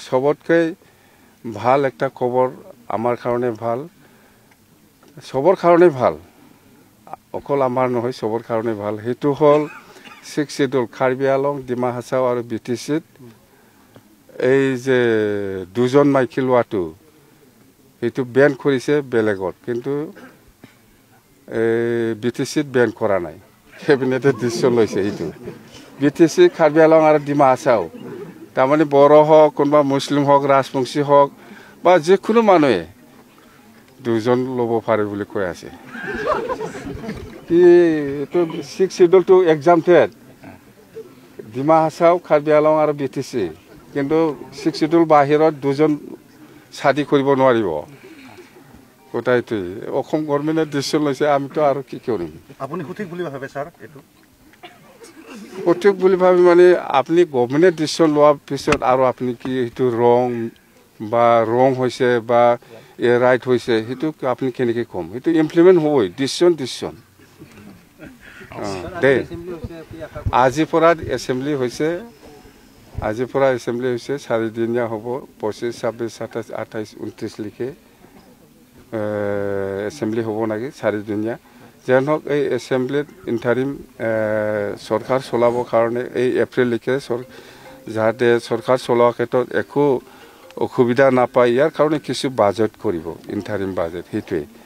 সবতকৈ ভাল একটা খবৰ আমাৰ কাৰণে ভাল সবৰ কাৰণে ভাল অকল আমাৰ নহয় সবৰ কাৰণে ভাল হেতু হল 6 শিডিউল কাৰ্বি আলং ডিমা হাছাও আৰু বিটিচিত এই যে দুজন মাইকী লোৱাটো হেতু বেন কৰিছে বেলেগত কিন্তু বিটিচিত বেন কৰা নাই কেবিনেটে ডিসিশন লৈছে হেতু বিটিচি কাৰ্বি আলং আৰু ডিমা হাছাও তাৰমানে বড়ো হওক কোনোবা মুছলিম হওক ৰাজবংশী হওক বা যিকোনো মানুহে দুজন ল'ব পাৰে বুলি কৈ আছে কি এটো 6 schedule to exempted Dima Hasao Karbi আলং আৰু বিটিচি কিন্তু 6 শিডিউল বাহিৰত দুজন শাদি কৰিব নোৱাৰিব কোটাইতে অসম গভৰ্ণমেণ্টে ডিসিশন লৈছে আমিতো আৰু কি কৰিম আপুনি সঠিক বুলি ভাবে স্যাৰ এটো সঠিক বুলি ভাবি মানে আপনি গভৰ্ণমেণ্টে ডিসিশন লোৱাৰ পিছত আৰু আপনি কি এটো ৰং হৈছে বা ৰাইট হৈছে হেতু আপনি কেনেকৈ কম হেতু ইমপ্লিমেন্ট হ'বই ডিসিশন দে আজিৰ পৰা এছেম্বলি হৈছে 4 দিনীয়া হ'ব 25 26 27 28 29 লিখে এছেম্বলি হ'ব নাকি 4 দিনীয়া যেন হওক এই এছেম্বলিত ইন্টাৰিম সৰকাৰ চলাবৰ কাৰণে এই এপ্ৰিল লিখে যাতে সৰকাৰ চলোৱাৰ ক্ষেত্ৰত একো অসুবিধা নাপায় ইয়াৰ কাৰণে কিছু বাজেট কৰিব ইন্টাৰিম বাজেট হেতুৱে